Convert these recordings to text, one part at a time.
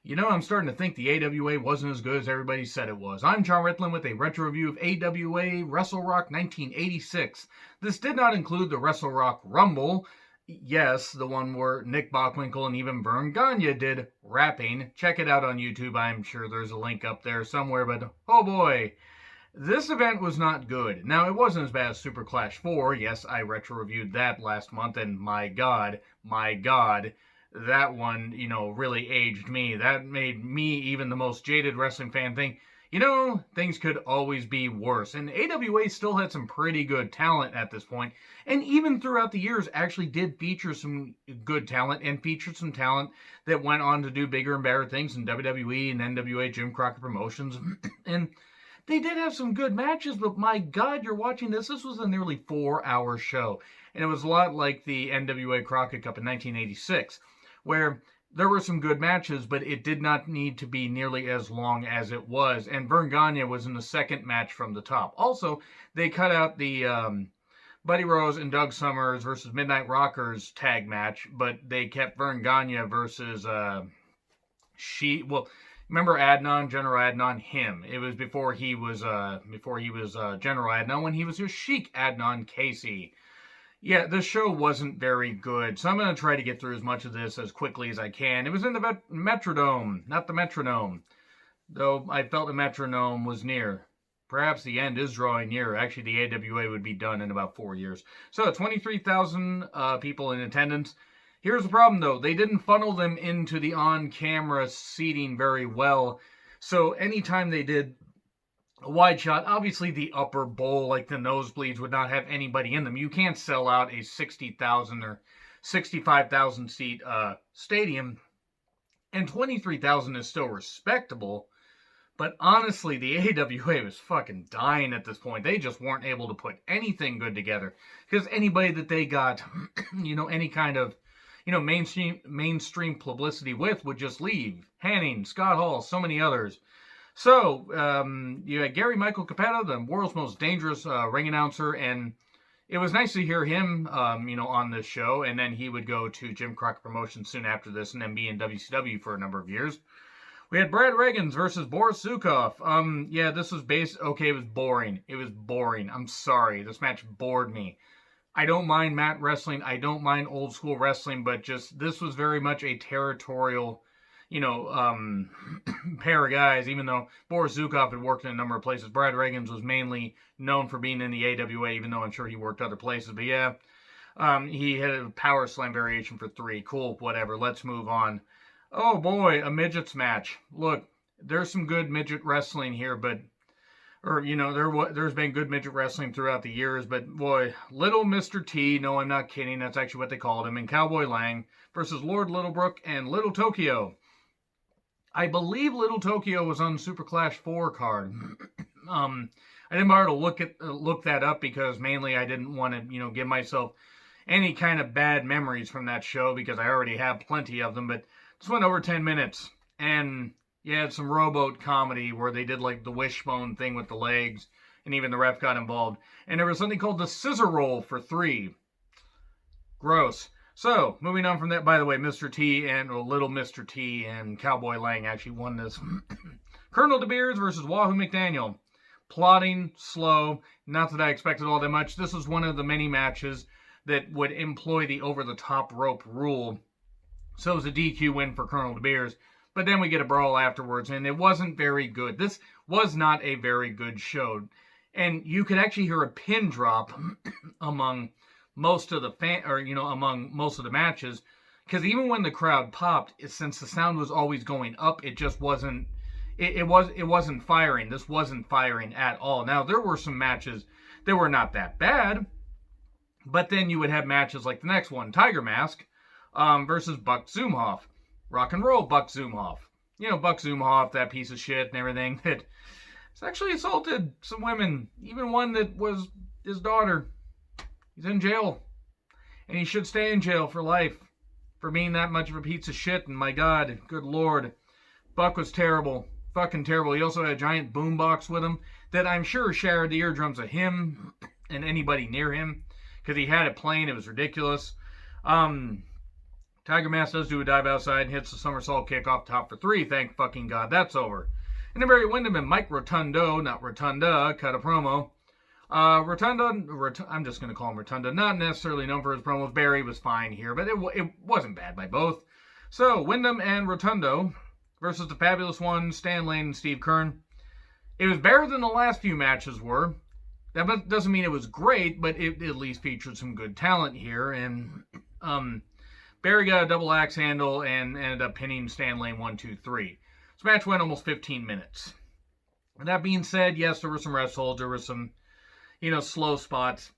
I'm starting to think the AWA wasn't as good as everybody said it was. I'm John Ritlin with a retro review of AWA WrestleRock 1986. This did not include the WrestleRock Rumble. Yes, the one where Nick Bockwinkel and even Vern Gagne did rapping. Check it out on YouTube. I'm sure there's a link up there somewhere, but oh boy. This event was not good. Now, it wasn't as bad as Super Clash 4. Yes, I retro reviewed that last month, and my God, that one, really aged me. That made me, even the most jaded wrestling fan, think, things could always be worse. And AWA still had some pretty good talent at this point, and even throughout the years actually did feature some good talent and featured some talent that went on to do bigger and better things in WWE and NWA Jim Crockett Promotions. And they did have some good matches, but my God, you're watching this. This was a nearly 4-hour show. And it was a lot like the NWA Crockett Cup in 1986, where there were some good matches, but it did not need to be nearly as long as it was. And Vern Gagne was in the second match from the top. Also, they cut out the Buddy Rose and Doug Summers versus Midnight Rockers tag match, but they kept Vern Gagne versus remember Adnan, General Adnan, him. It was before he was General Adnan, when he was just Sheik Adnan Casey. Yeah, the show wasn't very good, so I'm going to try to get through as much of this as quickly as I can. It was in the Metrodome, not the Metronome, though I felt the Metronome was near. Perhaps the end is drawing near. Actually, the AWA would be done in about 4 years. So, 23,000 people in attendance. Here's the problem, though. They didn't funnel them into the on-camera seating very well. So anytime they did a wide shot, obviously the upper bowl, like the nosebleeds, would not have anybody in them. You can't sell out a 60,000 or 65,000 seat stadium. And 23,000 is still respectable. But honestly, the AWA was fucking dying at this point. They just weren't able to put anything good together. Because anybody that they got, any kind of mainstream publicity with would just leave. Hanning, Scott Hall, so many others. So, you had Gary Michael Capetta, the world's most dangerous ring announcer, and it was nice to hear him, on this show, and then he would go to Jim Crockett Promotions soon after this, and then be in WCW for a number of years. We had Brad Reagans versus Boris Zukov. This was it was boring. It was boring. I'm sorry. This match bored me. I don't mind mat wrestling. I don't mind old school wrestling, but just this was very much a territorial, pair of guys, even though Boris Zukov had worked in a number of places. Brad Reagans was mainly known for being in the AWA, even though I'm sure he worked other places. But yeah, he had a power slam variation for 3. Cool, whatever. Let's move on. Oh boy, a Midgets match. Look, there's some good midget wrestling here, but there's been good midget wrestling throughout the years, but boy, Little Mr. T, no, I'm not kidding, that's actually what they called him, and Cowboy Lang versus Lord Littlebrook and Little Tokyo. I believe Little Tokyo was on Super Clash 4 card. I didn't bother to look that up because mainly I didn't want to, give myself any kind of bad memories from that show because I already have plenty of them, but this went over 10 minutes, and you had some rowboat comedy where they did like the wishbone thing with the legs, and even the ref got involved. And there was something called the scissor roll for 3. Gross. So, moving on from that, by the way, Little Mr. T and Cowboy Lang actually won this. Colonel Debeers versus Wahoo Mcdaniel. Plotting, slow, not that I expected all that much. This was one of the many matches that would employ the over-the-top rope rule. So it was a DQ win for Colonel Debeers. But then we get a brawl afterwards, and it wasn't very good. This was not a very good show. And you could actually hear a pin drop among most of the among most of the matches. Because even when the crowd popped, since the sound was always going up, it just wasn't, it wasn't firing. This wasn't firing at all. Now, there were some matches that were not that bad. But then you would have matches like the next one, Tiger Mask versus Buck Zumhoff. Rock and roll Buck Zumhoff. Buck Zumhoff, that piece of shit and everything, that actually assaulted some women, even one that was his daughter. He's in jail. And he should stay in jail for life for being that much of a piece of shit. And my God, good Lord, Buck was terrible. Fucking terrible. He also had a giant boombox with him that I'm sure shattered the eardrums of him and anybody near him because he had it playing. It was ridiculous. Tiger Mask does do a dive outside and hits the somersault kick off top for 3. Thank fucking God that's over. And then Barry Windham and Mike Rotundo, not Rotunda, cut a promo. I'm just going to call him Rotunda, not necessarily known for his promos. Barry was fine here, but it wasn't bad by both. So, Windham and Rotundo versus the Fabulous Ones, Stan Lane and Steve Keirn. It was better than the last few matches were. That doesn't mean it was great, but it at least featured some good talent here. And Barry got a double axe handle and ended up pinning Stan Lane 1, 2, 3. This match went almost 15 minutes. And that being said, yes, there were some rest holds, there were some, slow spots,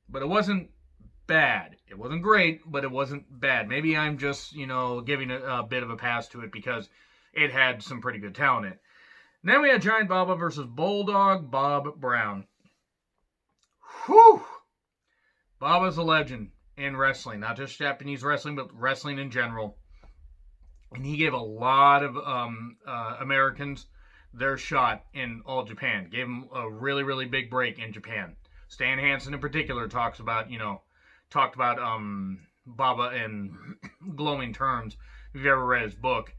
but it wasn't bad. It wasn't great, but it wasn't bad. Maybe I'm just, giving a bit of a pass to it because it had some pretty good talent in it. And then we had Giant Baba versus Bulldog Bob Brown. Whew! Baba's a legend in wrestling, not just Japanese wrestling, but wrestling in general. And he gave a lot of Americans their shot in all Japan. Gave them a really, really big break in Japan. Stan Hansen in particular talked about Baba in glowing terms. If you've ever read his book.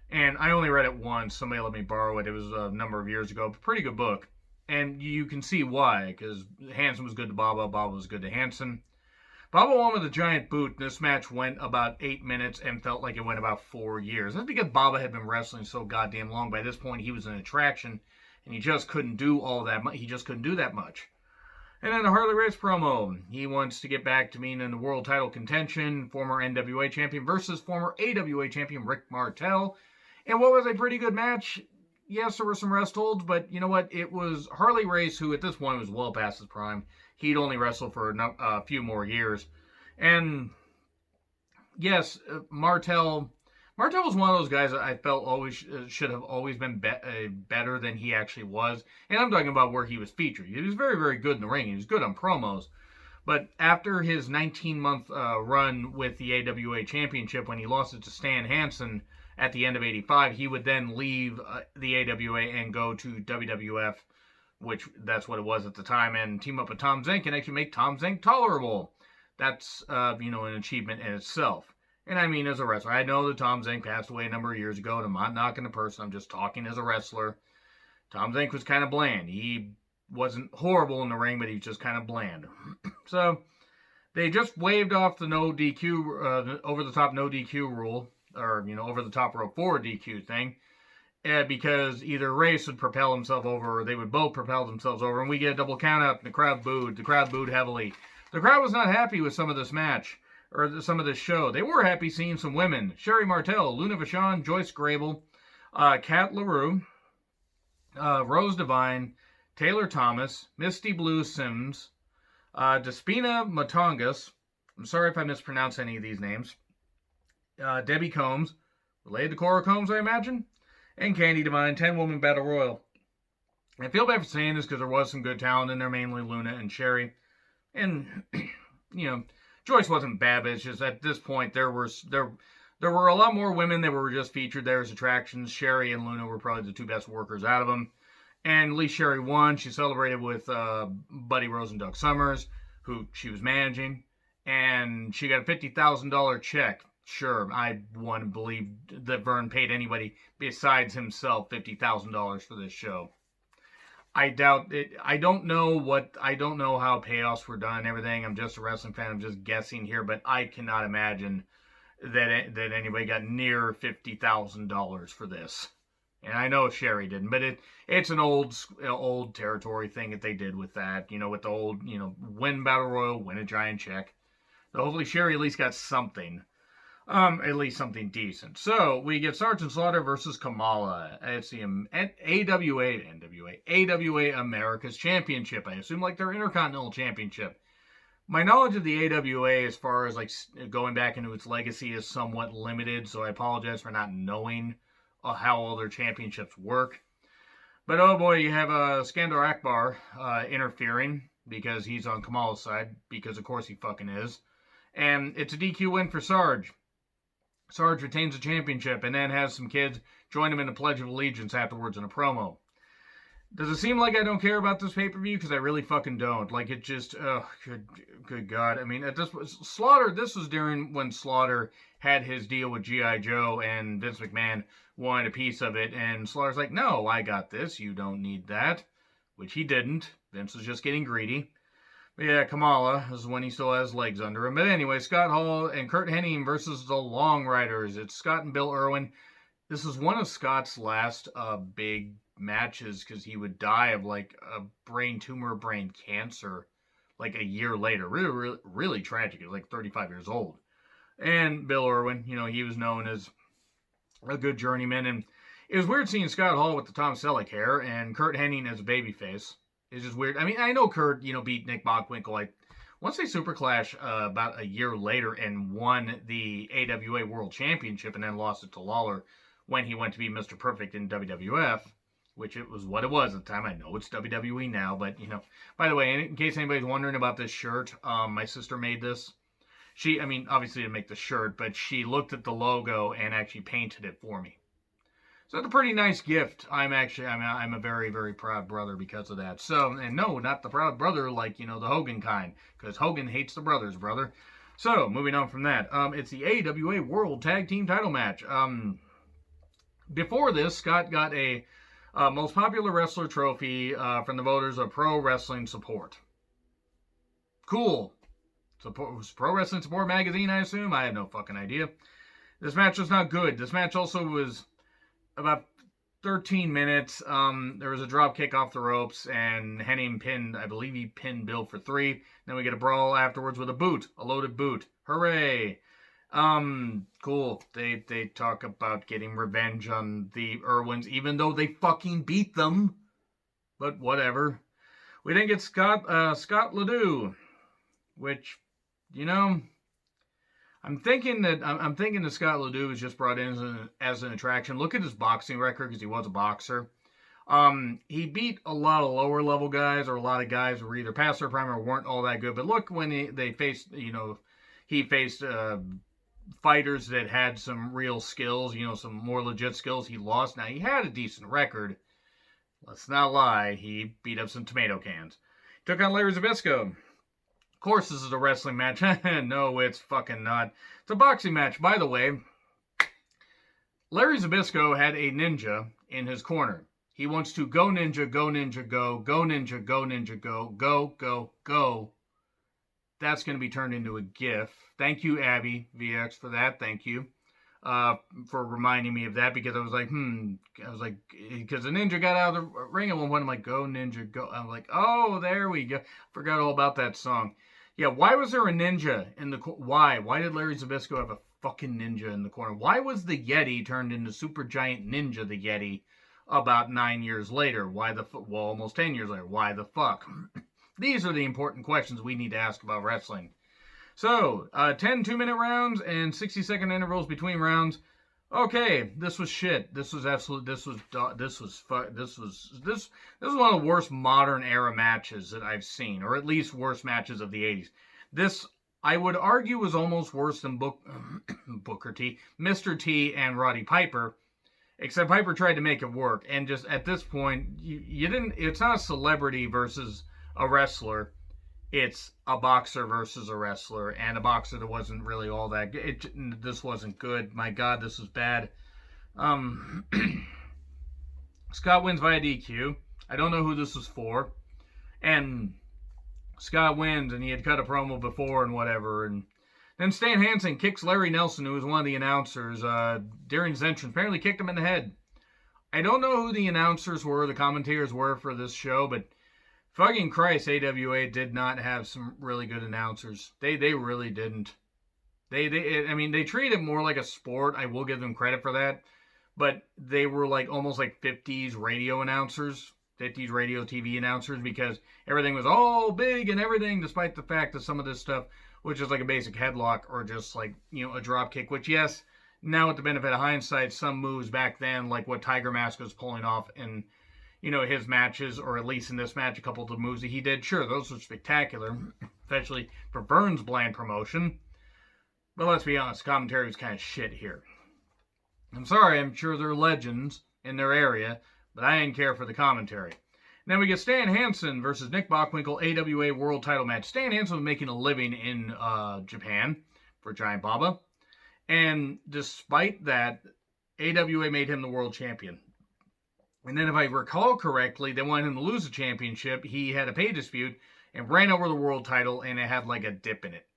And I only read it once. Somebody let me borrow it. It was a number of years ago. Pretty good book. And you can see why. Because Hansen was good to Baba. Baba was good to Hansen. Baba won with a giant boot. This match went about 8 minutes and felt like it went about 4 years. That's because Baba had been wrestling so goddamn long. By this point, he was an attraction, and he just couldn't do all that much. He just couldn't do that much. And then the Harley Race promo. He wants to get back to being in the world title contention. Former NWA champion versus former AWA champion Rick Martel. And what was a pretty good match. Yes, there were some rest holds, but you know what? It was Harley Race, who at this point was well past his prime. He'd only wrestle for a few more years. And yes, Martel was one of those guys that I felt always should have always been better than he actually was. And I'm talking about where he was featured. He was very, very good in the ring. He was good on promos. But after his 19-month run with the AWA Championship, when he lost it to Stan Hansen at the end of '85, he would then leave the AWA and go to WWF, which that's what it was at the time, and team up with Tom Zenk and actually make Tom Zenk tolerable. That's, an achievement in itself. And I mean, as a wrestler, I know that Tom Zenk passed away a number of years ago, and I'm not knocking the person, I'm just talking as a wrestler. Tom Zenk was kind of bland. He wasn't horrible in the ring, but he was just kind of bland. So, they just waved off the no DQ, over-the-top no DQ rule, or, over-the-top rope forward DQ thing. Because either Race would propel himself over or they would both propel themselves over. And we get a double count out and the crowd booed. The crowd booed heavily. The crowd was not happy with some of this match or some of this show. They were happy seeing some women. Sherry Martel, Luna Vachon, Joyce Grable, Kat LaRue, Rose Devine, Taylor Thomas, Misty Blue Sims, Despina Matangas. I'm sorry if I mispronounce any of these names. Debbie Combs, related to Cora Combs, I imagine. And Candy Divine, 10-woman battle royal. And I feel bad for saying this because there was some good talent in there, mainly Luna and Sherry. And, Joyce wasn't bad, but it's just at this point there were a lot more women that were just featured there as attractions. Sherry and Luna were probably the two best workers out of them. And at least Sherry won. She celebrated with Buddy Rose and Doug Summers, who she was managing. And she got a $50,000 check. Sure, I want to believe that Vern paid anybody besides himself $50,000 for this show. I doubt it. I don't know how payoffs were done and everything. I'm just a wrestling fan. I'm just guessing here, but I cannot imagine that anybody got near $50,000 for this. And I know Sherry didn't, but it's an old territory thing that they did with that. With the old, win battle royal, win a giant check. So hopefully Sherry at least got something. At least something decent. So, we get Sergeant Slaughter versus Kamala. It's the AWA America's Championship. I assume like their Intercontinental Championship. My knowledge of the AWA as far as like going back into its legacy is somewhat limited, so I apologize for not knowing how all their championships work. But oh boy, you have Skandar Akbar interfering because he's on Kamala's side, because of course he fucking is. And it's a DQ win for Sarge. Sarge retains the championship and then has some kids join him in the Pledge of Allegiance afterwards in a promo. Does it seem like I don't care about this pay-per-view? Because I really fucking don't. Like, it just, oh, good God. I mean, at this Slaughter, this was during when Slaughter had his deal with G.I. Joe and Vince McMahon wanted a piece of it. And Slaughter's like, no, I got this. You don't need that. Which he didn't. Vince was just getting greedy. But yeah, Kamala is when he still has legs under him. But anyway, Scott Hall and Kurt Hennig versus the Long Riders. It's Scott and Bill Irwin. This is one of Scott's last big matches because he would die of like a brain tumor, brain cancer, like a year later. Really, really, really tragic. He was like 35 years old. And Bill Irwin, you know, he was known as a good journeyman. And it was weird seeing Scott Hall with the Tom Selleck hair and Kurt Hennig as a babyface. It's just weird. I mean, I know Kurt, you know, beat Nick Bockwinkel like once they super clash about a year later and won the AWA World Championship and then lost it to Lawler when he went to be Mr. Perfect in WWF, which it was what it was at the time. I know it's WWE now, but, you know. By the way, in case anybody's wondering about this shirt, my sister made this. She, I mean, obviously didn't make the shirt, but she looked at the logo and actually painted it for me. So it's a pretty nice gift. I'm a very, very proud brother because of that. So, and no, not the proud brother like, you know, the Hogan kind, because Hogan hates the brothers, brother. So, moving on from that, it's the AWA World Tag Team Title match. Before this, Scott got a most popular wrestler trophy from the voters of Pro Wrestling Support. Cool. Pro Wrestling Support magazine, I assume? I have no fucking idea. This match was not good. This match also was about 13 minutes. There was a drop kick off the ropes, and Hennig pinned, I believe he pinned Bill for 3. Then we get a brawl afterwards with a boot, a loaded boot. Hooray! Cool. They talk about getting revenge on the Irwins, even though they fucking beat them. But whatever. We then get Scott Ledoux, which, you know, I'm thinking that Scott Ledoux was just brought in as an attraction. Look at his boxing record because he was a boxer. He beat a lot of lower level guys, or a lot of guys who were either past their prime or weren't all that good. But look, when they faced, you know, he faced fighters that had some real skills, you know, some more legit skills. He lost. Now, he had a decent record. Let's not lie. He beat up some tomato cans. Took on Larry Zbyszko. Of course, this is a wrestling match. No, it's fucking not. It's a boxing match. By the way, Larry Zbyszko had a ninja in his corner. He wants to go ninja, go ninja, go ninja, go ninja, go. That's going to be turned into a GIF. Thank you, Abby VX, for that. Thank you for reminding me of that, because I was like, because the ninja got out of the ring at one point. I'm like, go ninja, go. I'm like, oh, there we go. Forgot all about that song. Yeah, why was there a ninja in the Why? Why did Larry Zbyszko have a fucking ninja in the corner? Why was the Yeti turned into Super Giant Ninja the Yeti about 9 years later? Why the well, almost 10 years later? Why the fuck? These are the important questions we need to ask about wrestling. So, 10 2-minute rounds and 60-second intervals between rounds. Okay, this was shit. This was one of the worst modern era matches that I've seen, or at least worst matches of the 80s. This, I would argue, was almost worse than Booker T, Mr. T, and Roddy Piper, except Piper tried to make it work. And just at this point, you didn't. It's not a celebrity versus a wrestler. It's a boxer versus a wrestler, and a boxer that wasn't really all that good. This wasn't good. My God, this was bad. Scott wins via DQ. I don't know who this was for. And Scott wins, and he had cut a promo before and whatever. And then Stan Hansen kicks Larry Nelson, who was one of the announcers, during his entrance. Apparently kicked him in the head. I don't know who the announcers were, the commentators were for this show, but fucking Christ, AWA did not have some really good announcers. They really didn't. They treat it more like a sport. I will give them credit for that. But they were like almost like 50s radio announcers, 50s radio TV announcers, because everything was all big and everything, despite the fact that some of this stuff, which is like a basic headlock or just like, you know, a drop kick, which, yes, now with the benefit of hindsight, some moves back then, like what Tiger Mask was pulling off in, you know, his matches, or at least in this match, a couple of the moves that he did, sure, those were spectacular, especially for Vern's bland promotion. But let's be honest, commentary was kind of shit here. I'm sorry, I'm sure they're legends in their area, but I didn't care for the commentary. Then we get Stan Hansen versus Nick Bockwinkel, AWA World Title match. Stan Hansen was making a living in Japan for Giant Baba. And despite that, AWA made him the world champion. And then if I recall correctly, they wanted him to lose the championship. He had a pay dispute and ran over the world title, and it had like a dip in it.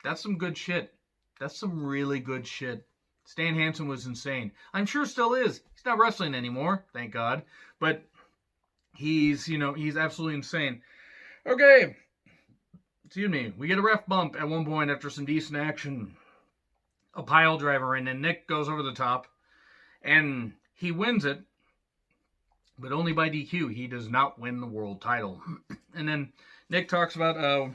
That's some good shit. That's some really good shit. Stan Hansen was insane. I'm sure still is. He's not wrestling anymore, thank God. But he's absolutely insane. Okay. Excuse me. We get a ref bump at one point after some decent action. A pile driver, and then Nick goes over the top, and he wins it, but only by DQ. He does not win the world title. And then Nick talks about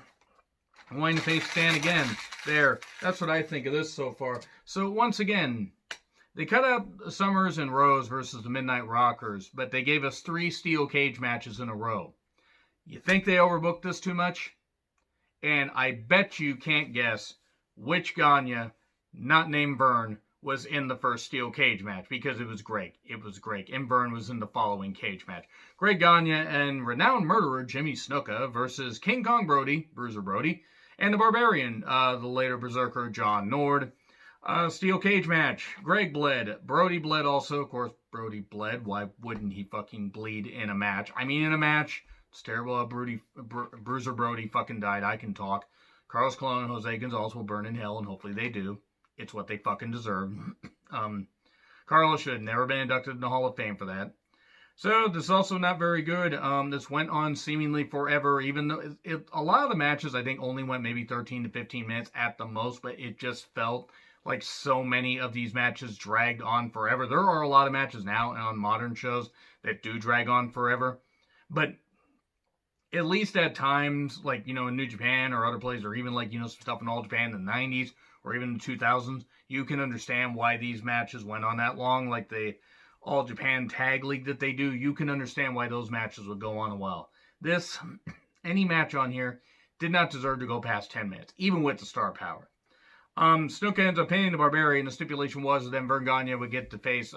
wanting to face Stan again. There, that's what I think of this so far. So once again, they cut out Summers and Rose versus the Midnight Rockers, but they gave us 3 steel cage matches in a row. You think they overbooked this too much? And I bet you can't guess which Gagne, not named Vern, was in the first steel cage match, because it was Greg. It was Greg. And Vern was in the following cage match. Greg Gagne and renowned murderer Jimmy Snuka versus King Kong Brody, Bruiser Brody, and the Barbarian, the later Berserker John Nord. Steel cage match. Greg bled. Brody bled also. Of course, Brody bled. Why wouldn't he fucking bleed in a match? I mean, in a match. It's terrible how Bruiser Brody fucking died. I can talk. Carlos Colon and Jose Gonzalez will burn in hell, and hopefully they do. It's what they fucking deserve. Carlos should have never been inducted in the Hall of Fame for that. So, this is also not very good. This went on seemingly forever, even though a lot of the matches, I think, only went maybe 13 to 15 minutes at the most, but it just felt like so many of these matches dragged on forever. There are a lot of matches now on modern shows that do drag on forever, but at least at times, like, in New Japan or other places, or even like, some stuff in All Japan in the 90s or even the 2000s, you can understand why these matches went on that long. Like the All Japan Tag League that they do, you can understand why those matches would go on a while. Any match on here did not deserve to go past 10 minutes, even with the star power. Snuka ends up pinning the Barbarian. The stipulation was that then Vern Gagne would get to face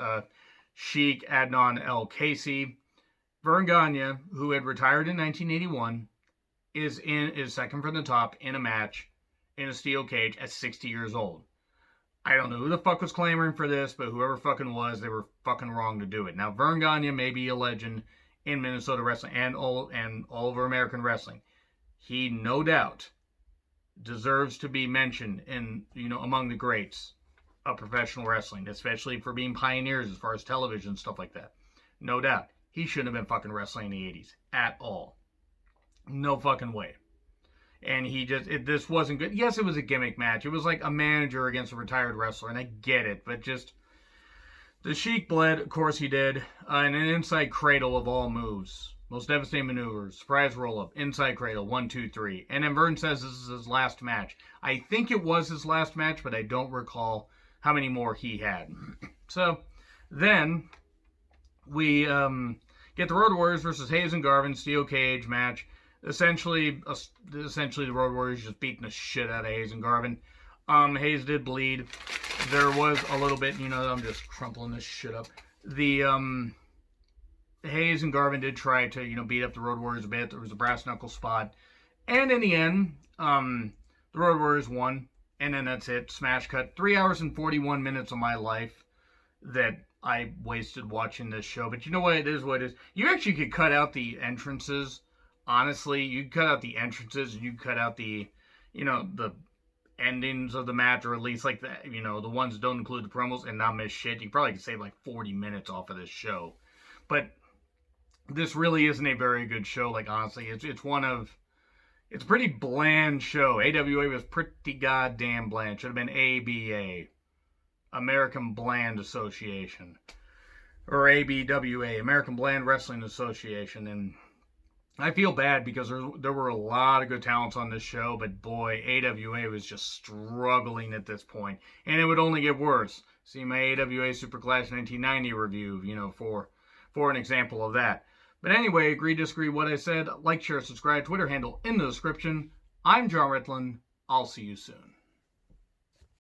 Sheik Adnan El Casey. Vern Gagne, who had retired in 1981, is second from the top in a match in a steel cage at 60 years old. I don't know who the fuck was clamoring for this, but whoever fucking was, they were fucking wrong to do it. Now, Vern Gagne may be a legend in Minnesota wrestling and all over American wrestling. He, no doubt, deserves to be mentioned in, among the greats of professional wrestling, especially for being pioneers as far as television and stuff like that. No doubt. He shouldn't have been fucking wrestling in the 80s at all. No fucking way. And this wasn't good. Yes, it was a gimmick match. It was like a manager against a retired wrestler, and I get it, but just the Sheik bled, of course he did, and an inside cradle of all moves. Most devastating maneuvers, surprise roll-up, inside cradle, 1, 2, 3. And then Vern says this is his last match. I think it was his last match, but I don't recall how many more he had. So, then we get the Road Warriors versus Hayes and Garvin, steel cage match. Essentially, the Road Warriors just beating the shit out of Hayes and Garvin. Hayes did bleed. There was a little bit, I'm just crumpling this shit up. The Hayes and Garvin did try to, beat up the Road Warriors a bit. There was a brass knuckle spot. And in the end, the Road Warriors won. And then that's it. Smash cut. 3 hours and 41 minutes of my life that I wasted watching this show. But you know what? It is what it is. You actually could cut out the entrances. Honestly, you cut out the entrances. And you cut out the, the endings of the match, or at least like the ones that don't include the promos, and not miss shit. You probably could save like 40 minutes off of this show. But this really isn't a very good show. Like, honestly, it's a pretty bland show. AWA was pretty goddamn bland. Should have been ABA, American Bland Association, or ABWA, American Bland Wrestling Association. And I feel bad because there were a lot of good talents on this show, but boy, AWA was just struggling at this point, and it would only get worse. See my AWA Superclass 1990 review, for an example of that. But anyway, agree, disagree what I said. Like, share, subscribe, Twitter handle in the description. I'm John Ritlin. I'll see you soon.